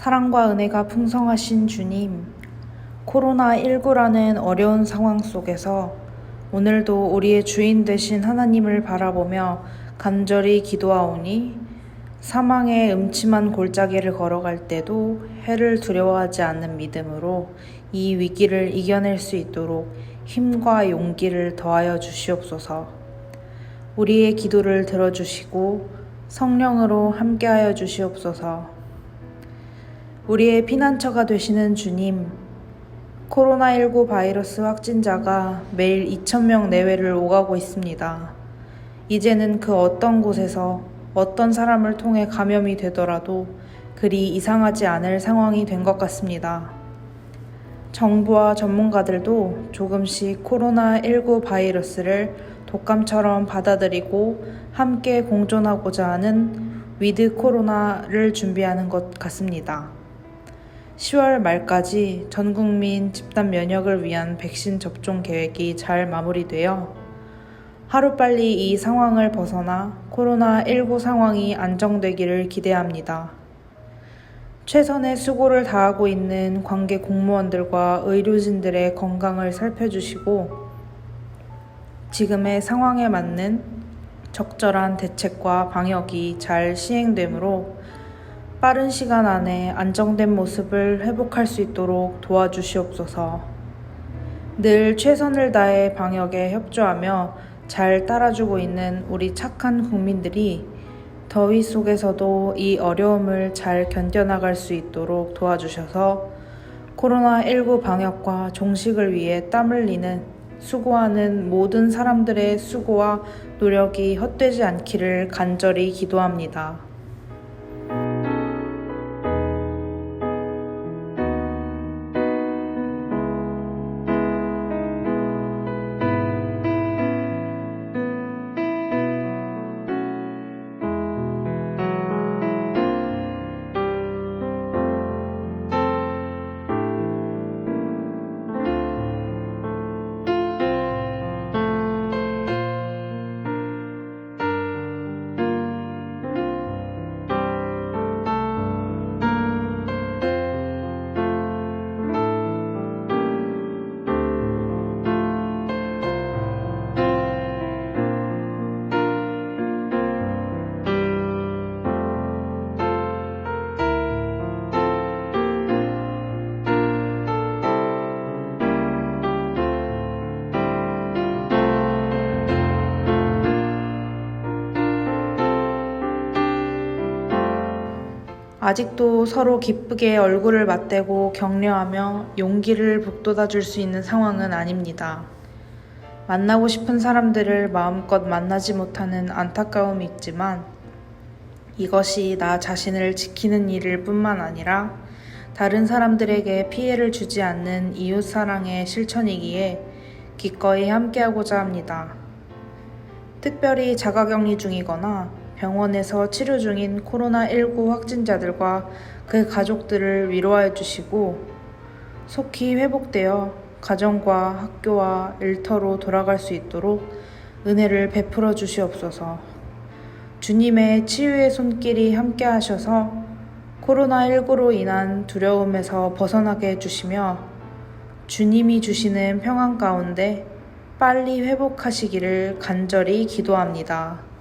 사랑과 은혜가 풍성하신 주님, 코로나19라는 어려운 상황 속에서 오늘도 우리의 주인 되신 하나님을 바라보며 간절히 기도하오니 사망의 음침한 골짜기를 걸어갈 때도 해를 두려워하지 않는 믿음으로 이 위기를 이겨낼 수 있도록 힘과 용기를 더하여 주시옵소서. 우리의 기도를 들어주시고 성령으로 함께하여 주시옵소서. 우리의 피난처가 되시는 주님, 코로나19 바이러스 확진자가 매일 2,000명 내외를 오가고 있습니다. 이제는 그 어떤 곳에서 어떤 사람을 통해 감염이 되더라도 그리 이상하지 않을 상황이 된 것 같습니다. 정부와 전문가들도 조금씩 코로나19 바이러스를 독감처럼 받아들이고 함께 공존하고자 하는 위드 코로나를 준비하는 것 같습니다. 10월 말까지 전 국민 집단 면역을 위한 백신 접종 계획이 잘 마무리되어 하루빨리 이 상황을 벗어나 코로나19 상황이 안정되기를 기대합니다. 최선의 수고를 다하고 있는 관계 공무원들과 의료진들의 건강을 살펴주시고 지금의 상황에 맞는 적절한 대책과 방역이 잘 시행되므로 빠른 시간 안에 안정된 모습을 회복할 수 있도록 도와주시옵소서. 늘 최선을 다해 방역에 협조하며 잘 따라주고 있는 우리 착한 국민들이 더위 속에서도 이 어려움을 잘 견뎌나갈 수 있도록 도와주셔서 코로나19 방역과 종식을 위해 땀 흘리는 수고하는 모든 사람들의 수고와 노력이 헛되지 않기를 간절히 기도합니다. 아직도 서로 기쁘게 얼굴을 맞대고 격려하며 용기를 북돋아 줄 수 있는 상황은 아닙니다. 만나고 싶은 사람들을 마음껏 만나지 못하는 안타까움이 있지만 이것이 나 자신을 지키는 일일 뿐만 아니라 다른 사람들에게 피해를 주지 않는 이웃사랑의 실천이기에 기꺼이 함께하고자 합니다. 특별히 자가격리 중이거나 병원에서 치료 중인 코로나19 확진자들과 그 가족들을 위로하여 주시고 속히 회복되어 가정과 학교와 일터로 돌아갈 수 있도록 은혜를 베풀어 주시옵소서. 주님의 치유의 손길이 함께 하셔서 코로나19로 인한 두려움에서 벗어나게 해주시며 주님이 주시는 평안 가운데 빨리 회복하시기를 간절히 기도합니다.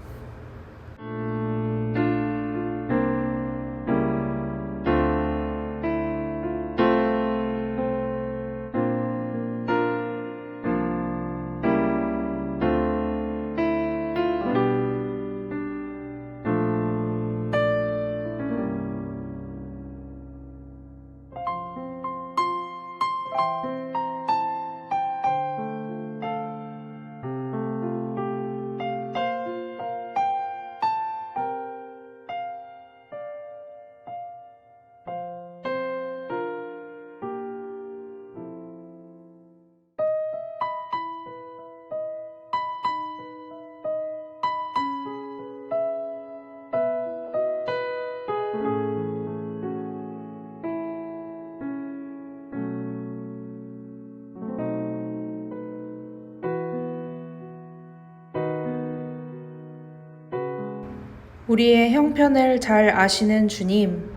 우리의 형편을 잘 아시는 주님,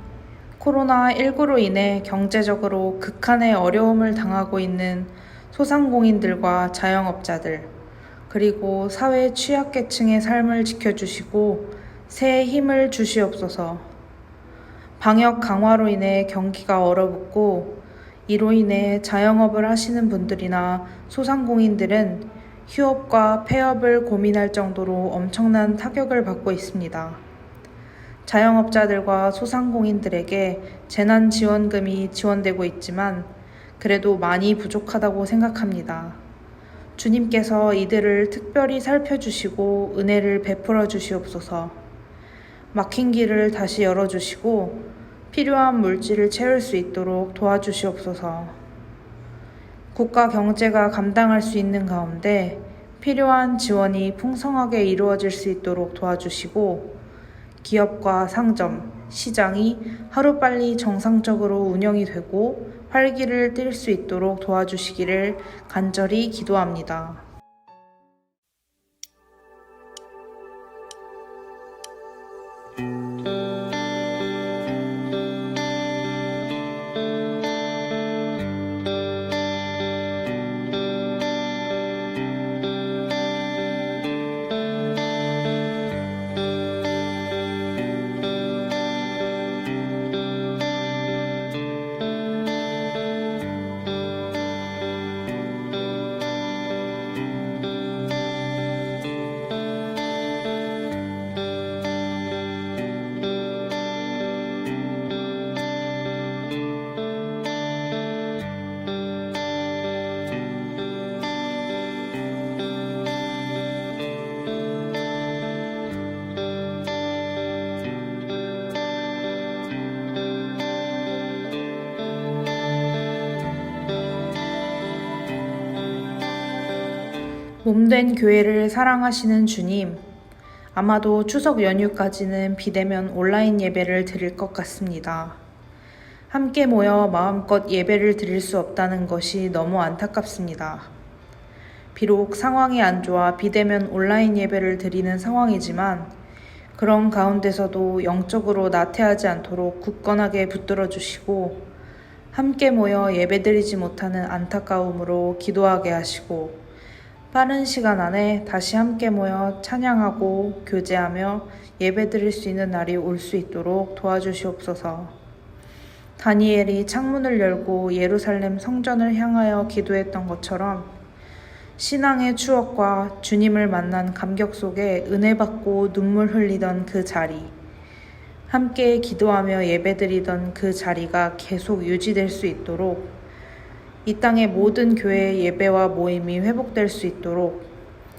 코로나19로 인해 경제적으로 극한의 어려움을 당하고 있는 소상공인들과 자영업자들, 그리고 사회 취약계층의 삶을 지켜주시고 새해 힘을 주시옵소서. 방역 강화로 인해 경기가 얼어붙고 이로 인해 자영업을 하시는 분들이나 소상공인들은 휴업과 폐업을 고민할 정도로 엄청난 타격을 받고 있습니다. 자영업자들과 소상공인들에게 재난지원금이 지원되고 있지만 그래도 많이 부족하다고 생각합니다. 주님께서 이들을 특별히 살펴주시고 은혜를 베풀어 주시옵소서. 막힌 길을 다시 열어주시고 필요한 물질을 채울 수 있도록 도와주시옵소서. 국가 경제가 감당할 수 있는 가운데 필요한 지원이 풍성하게 이루어질 수 있도록 도와주시고 기업과 상점, 시장이 하루빨리 정상적으로 운영이 되고 활기를 띨 수 있도록 도와주시기를 간절히 기도합니다. 몸된 교회를 사랑하시는 주님, 아마도 추석 연휴까지는 비대면 온라인 예배를 드릴 것 같습니다. 함께 모여 마음껏 예배를 드릴 수 없다는 것이 너무 안타깝습니다. 비록 상황이 안 좋아 비대면 온라인 예배를 드리는 상황이지만 그런 가운데서도 영적으로 나태하지 않도록 굳건하게 붙들어 주시고 함께 모여 예배드리지 못하는 안타까움으로 기도하게 하시고 빠른 시간 안에 다시 함께 모여 찬양하고 교제하며 예배드릴 수 있는 날이 올 수 있도록 도와주시옵소서. 다니엘이 창문을 열고 예루살렘 성전을 향하여 기도했던 것처럼 신앙의 추억과 주님을 만난 감격 속에 은혜 받고 눈물 흘리던 그 자리, 함께 기도하며 예배드리던 그 자리가 계속 유지될 수 있도록 이 땅의 모든 교회의 예배와 모임이 회복될 수 있도록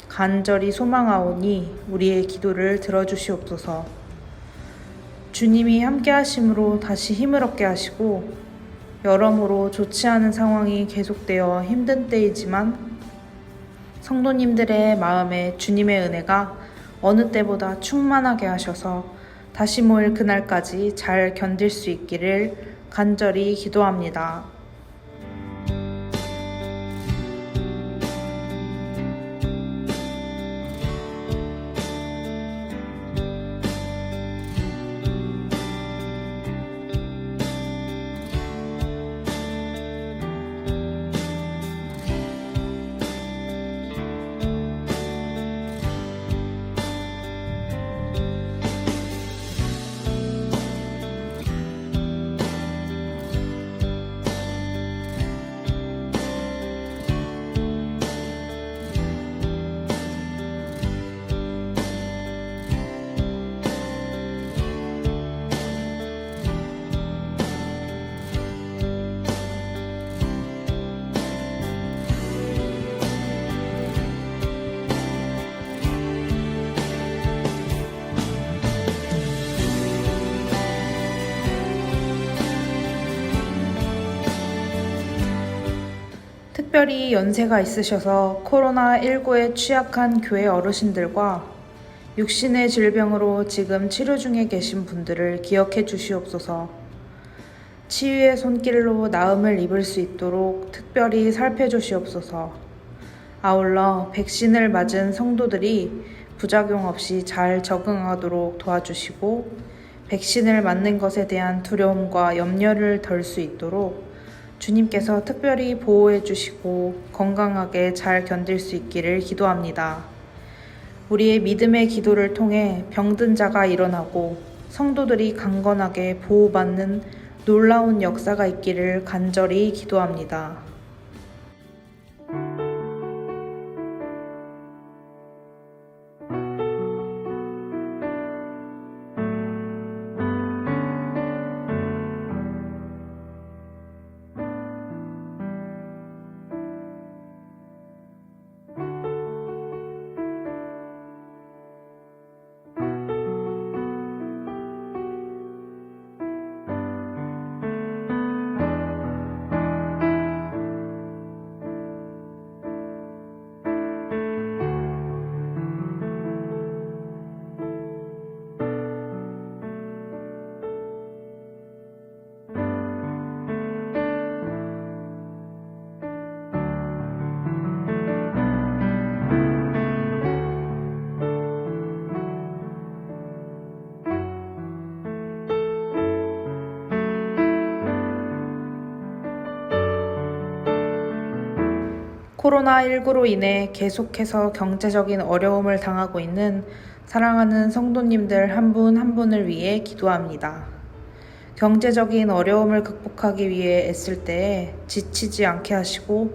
간절히 소망하오니 우리의 기도를 들어주시옵소서. 주님이 함께 하심으로 다시 힘을 얻게 하시고 여러모로 좋지 않은 상황이 계속되어 힘든 때이지만 성도님들의 마음에 주님의 은혜가 어느 때보다 충만하게 하셔서 다시 모일 그날까지 잘 견딜 수 있기를 간절히 기도합니다. 특별히 연세가 있으셔서 코로나19에 취약한 교회 어르신들과 육신의 질병으로 지금 치료 중에 계신 분들을 기억해 주시옵소서. 치유의 손길로 나음을 입을 수 있도록 특별히 살펴주시옵소서. 아울러 백신을 맞은 성도들이 부작용 없이 잘 적응하도록 도와주시고 백신을 맞는 것에 대한 두려움과 염려를 덜 수 있도록 주님께서 특별히 보호해 주시고 건강하게 잘 견딜 수 있기를 기도합니다. 우리의 믿음의 기도를 통해 병든 자가 일어나고 성도들이 강건하게 보호받는 놀라운 역사가 있기를 간절히 기도합니다. 코로나19로 인해 계속해서 경제적인 어려움을 당하고 있는 사랑하는 성도님들 한 분 한 분을 위해 기도합니다. 경제적인 어려움을 극복하기 위해 애쓸 때에 지치지 않게 하시고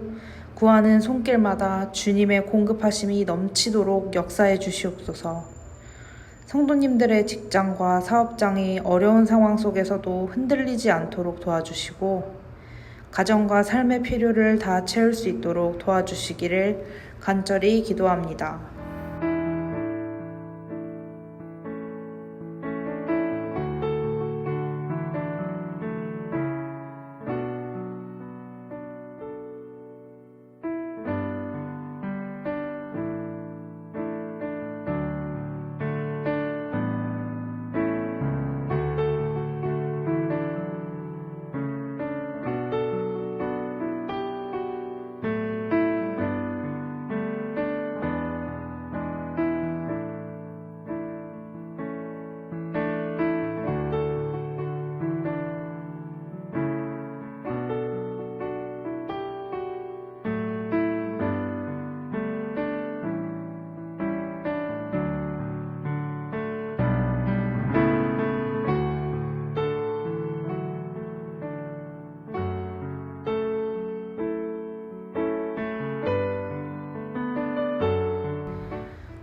구하는 손길마다 주님의 공급하심이 넘치도록 역사해 주시옵소서. 성도님들의 직장과 사업장이 어려운 상황 속에서도 흔들리지 않도록 도와주시고 가정과 삶의 필요를 다 채울 수 있도록 도와주시기를 간절히 기도합니다.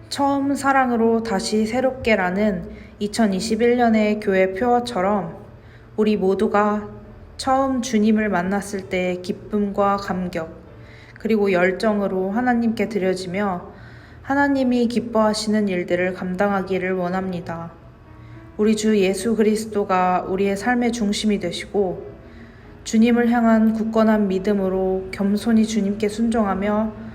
처음 사랑으로 다시 새롭게라는 2021년의 교회 표어처럼 우리 모두가 처음 주님을 만났을 때의 기쁨과 감격 그리고 열정으로 하나님께 드려지며 하나님이 기뻐하시는 일들을 감당하기를 원합니다. 우리 주 예수 그리스도가 우리의 삶의 중심이 되시고 주님을 향한 굳건한 믿음으로 겸손히 주님께 순종하며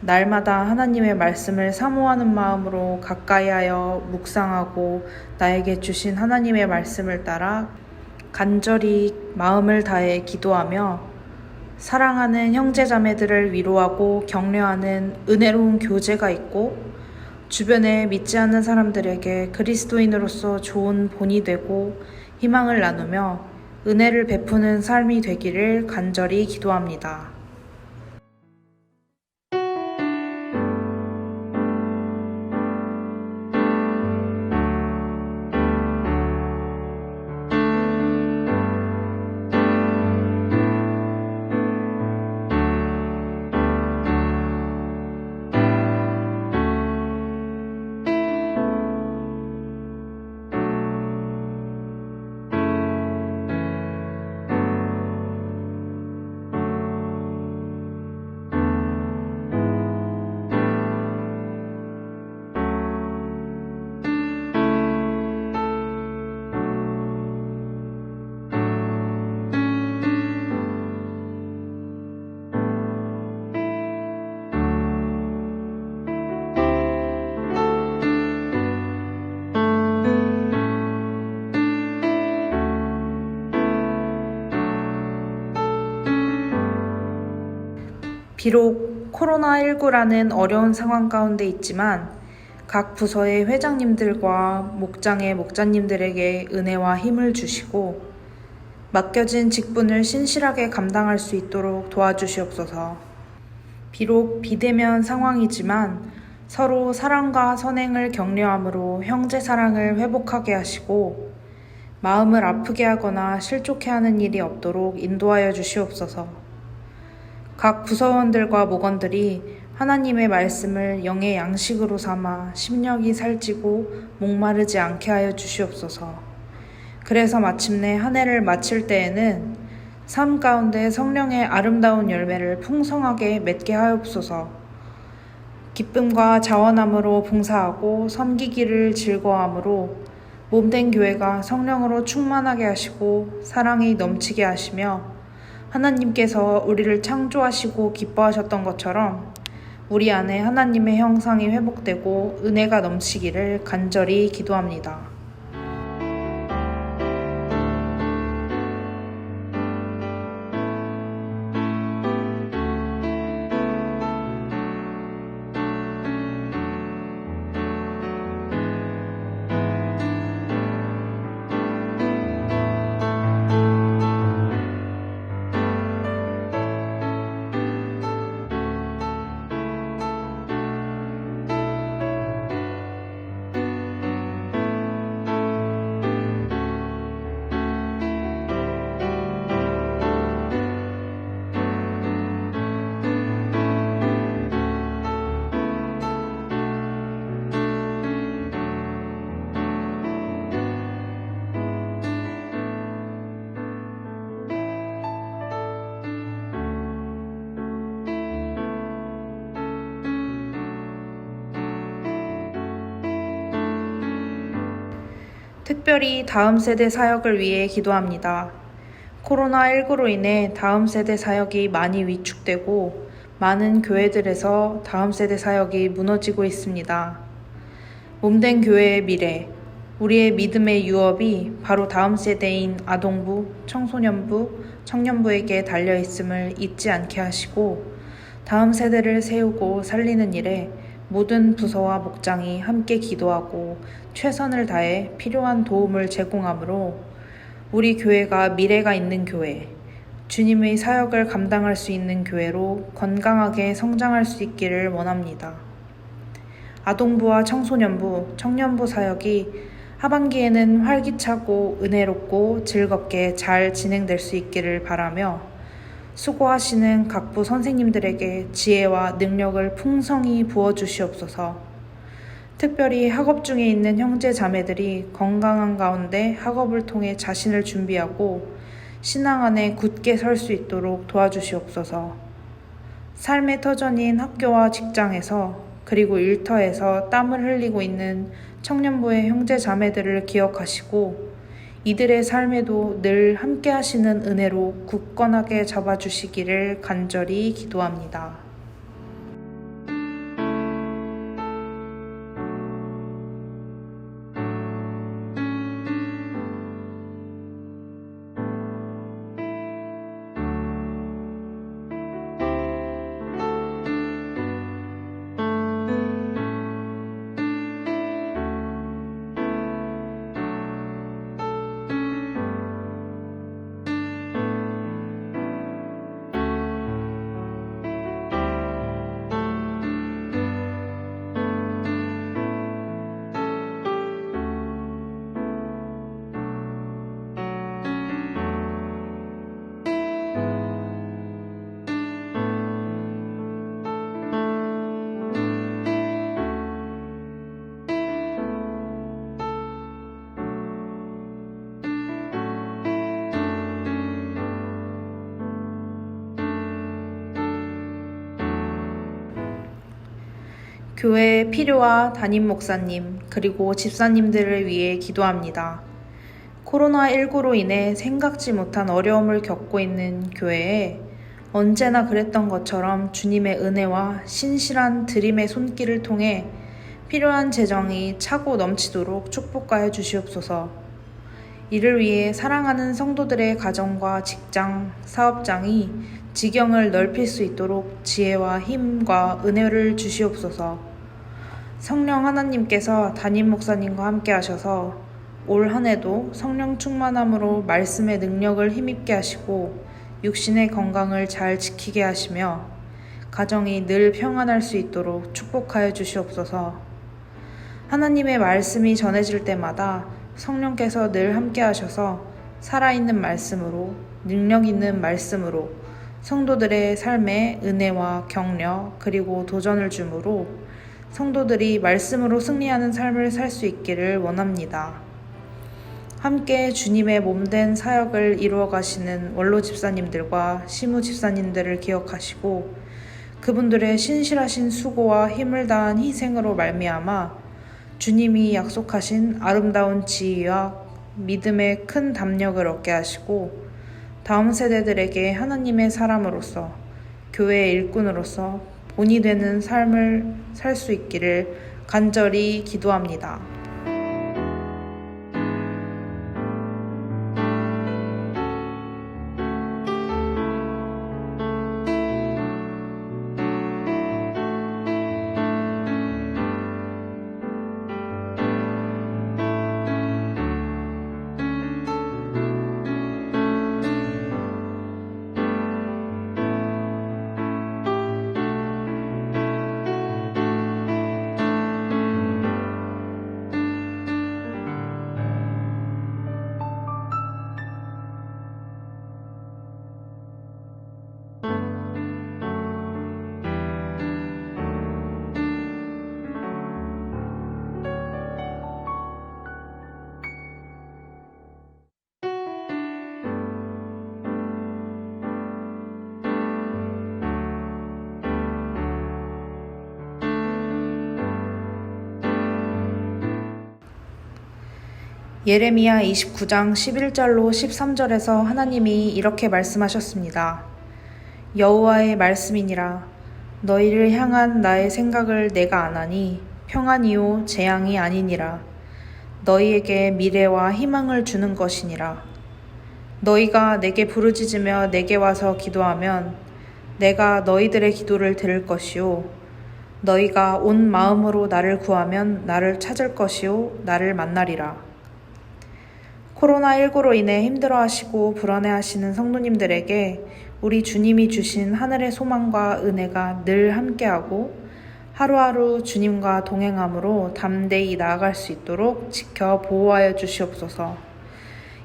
날마다 하나님의 말씀을 사모하는 마음으로 가까이하여 묵상하고 나에게 주신 하나님의 말씀을 따라 간절히 마음을 다해 기도하며 사랑하는 형제자매들을 위로하고 격려하는 은혜로운 교제가 있고 주변에 믿지 않는 사람들에게 그리스도인으로서 좋은 본이 되고 희망을 나누며 은혜를 베푸는 삶이 되기를 간절히 기도합니다. 비록 코로나19라는 어려운 상황 가운데 있지만 각 부서의 회장님들과 목장의 목자님들에게 은혜와 힘을 주시고 맡겨진 직분을 신실하게 감당할 수 있도록 도와주시옵소서. 비록 비대면 상황이지만 서로 사랑과 선행을 격려함으로 형제 사랑을 회복하게 하시고 마음을 아프게 하거나 실족해 하는 일이 없도록 인도하여 주시옵소서. 각 부서원들과 목원들이 하나님의 말씀을 영의 양식으로 삼아 심령이 살찌고 목마르지 않게 하여 주시옵소서. 그래서 마침내 한 해를 마칠 때에는 삶 가운데 성령의 아름다운 열매를 풍성하게 맺게 하옵소서. 기쁨과 자원함으로 봉사하고 섬기기를 즐거워함으로 몸된 교회가 성령으로 충만하게 하시고 사랑이 넘치게 하시며 하나님께서 우리를 창조하시고 기뻐하셨던 것처럼 우리 안에 하나님의 형상이 회복되고 은혜가 넘치기를 간절히 기도합니다. 특별히 다음 세대 사역을 위해 기도합니다. 코로나19로 인해 다음 세대 사역이 많이 위축되고 많은 교회들에서 다음 세대 사역이 무너지고 있습니다. 몸된 교회의 미래, 우리의 믿음의 유업이 바로 다음 세대인 아동부, 청소년부, 청년부에게 달려있음을 잊지 않게 하시고 다음 세대를 세우고 살리는 일에 모든 부서와 목장이 함께 기도하고 최선을 다해 필요한 도움을 제공하므로 우리 교회가 미래가 있는 교회, 주님의 사역을 감당할 수 있는 교회로 건강하게 성장할 수 있기를 원합니다. 아동부와 청소년부, 청년부 사역이 하반기에는 활기차고 은혜롭고 즐겁게 잘 진행될 수 있기를 바라며 수고하시는 각부 선생님들에게 지혜와 능력을 풍성히 부어주시옵소서. 특별히 학업 중에 있는 형제 자매들이 건강한 가운데 학업을 통해 자신을 준비하고 신앙 안에 굳게 설 수 있도록 도와주시옵소서. 삶의 터전인 학교와 직장에서 그리고 일터에서 땀을 흘리고 있는 청년부의 형제 자매들을 기억하시고 이들의 삶에도 늘 함께 하시는 은혜로 굳건하게 잡아주시기를 간절히 기도합니다. 교회의 필요와 담임 목사님 그리고 집사님들을 위해 기도합니다. 코로나19로 인해 생각지 못한 어려움을 겪고 있는 교회에 언제나 그랬던 것처럼 주님의 은혜와 신실한 드림의 손길을 통해 필요한 재정이 차고 넘치도록 축복하여 주시옵소서. 이를 위해 사랑하는 성도들의 가정과 직장, 사업장이 지경을 넓힐 수 있도록 지혜와 힘과 은혜를 주시옵소서. 성령 하나님께서 담임 목사님과 함께 하셔서 올 한 해도 성령 충만함으로 말씀의 능력을 힘입게 하시고 육신의 건강을 잘 지키게 하시며 가정이 늘 평안할 수 있도록 축복하여 주시옵소서. 하나님의 말씀이 전해질 때마다 성령께서 늘 함께 하셔서 살아있는 말씀으로, 능력 있는 말씀으로 성도들의 삶에 은혜와 격려 그리고 도전을 주므로 성도들이 말씀으로 승리하는 삶을 살 수 있기를 원합니다. 함께 주님의 몸된 사역을 이루어 가시는 원로 집사님들과 시무 집사님들을 기억하시고 그분들의 신실하신 수고와 힘을 다한 희생으로 말미암아 주님이 약속하신 아름다운 지위와 믿음의 큰 담력을 얻게 하시고 다음 세대들에게 하나님의 사람으로서 교회의 일꾼으로서 본이 되는 삶을 살 수 있기를 간절히 기도합니다. 예레미야 29장 11절로 13절에서 하나님이 이렇게 말씀하셨습니다. 여호와의 말씀이니라. 너희를 향한 나의 생각을 내가 아나니 평안이요 재앙이 아니니라. 너희에게 미래와 희망을 주는 것이니라. 너희가 내게 부르짖으며 내게 와서 기도하면 내가 너희들의 기도를 들을 것이요 너희가 온 마음으로 나를 구하면 나를 찾을 것이요 나를 만나리라. 코로나19로 인해 힘들어하시고 불안해하시는 성도님들에게 우리 주님이 주신 하늘의 소망과 은혜가 늘 함께하고 하루하루 주님과 동행함으로 담대히 나아갈 수 있도록 지켜 보호하여 주시옵소서.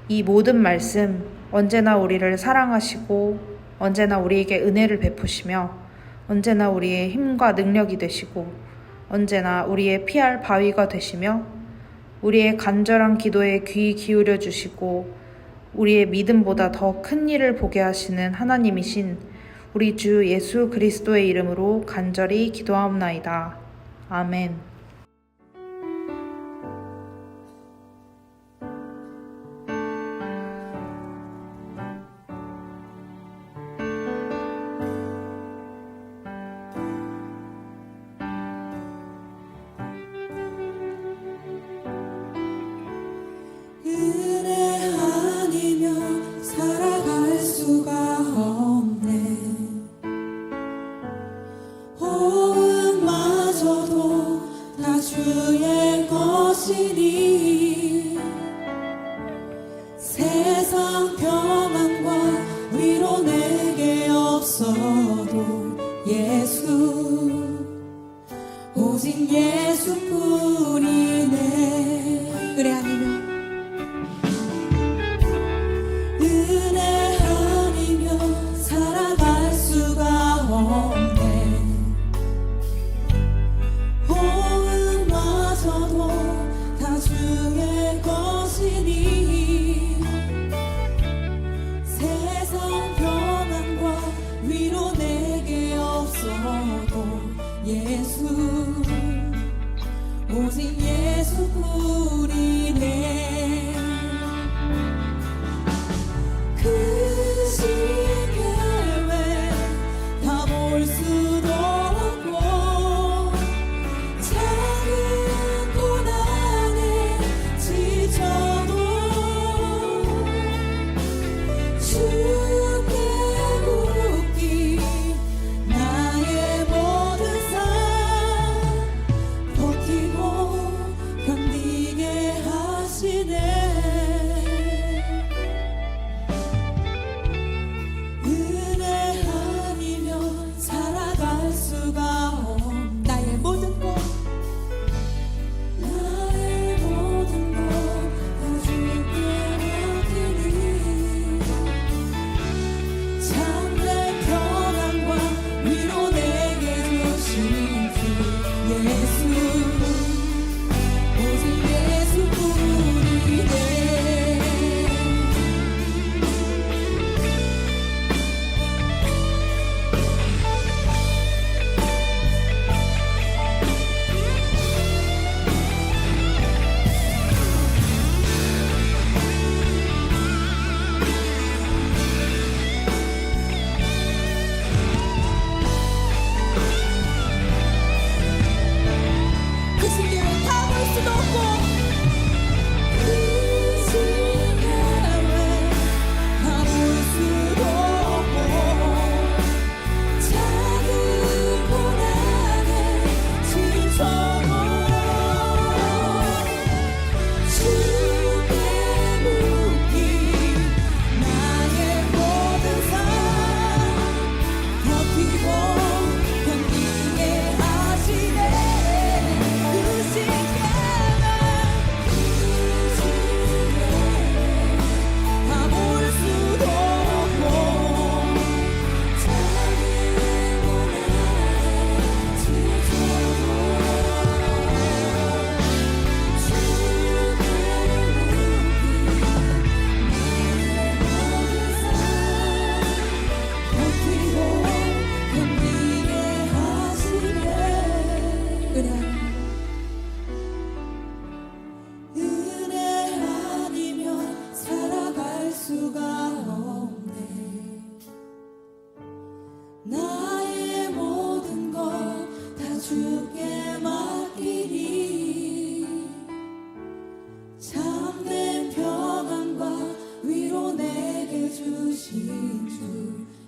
이 모든 말씀 언제나 우리를 사랑하시고 언제나 우리에게 은혜를 베푸시며 언제나 우리의 힘과 능력이 되시고 언제나 우리의 피할 바위가 되시며 우리의 간절한 기도에 귀 기울여 주시고 우리의 믿음보다 더 큰 일을 보게 하시는 하나님이신 우리 주 예수 그리스도의 이름으로 간절히 기도하옵나이다. 아멘. 은혜 아니면 살아갈 수가 없네. 호흡마저도 다 주의 것이니 세상 평안과 위로 내게 없어도 예수 오직 예수뿐이네. 그래 아니면 은혜 아니면 살아갈 수가 없네. 호흡마저도 다 주의 것이니 세상 평안과 위로 내게 없어도 예수 오직 예수뿐이네. 그 시계를 다 볼 수도 없고 작은 고난에 지쳐도 주께 묻기 나의 모든 삶 버티고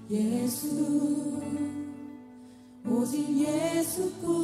예수 오직 예수뿐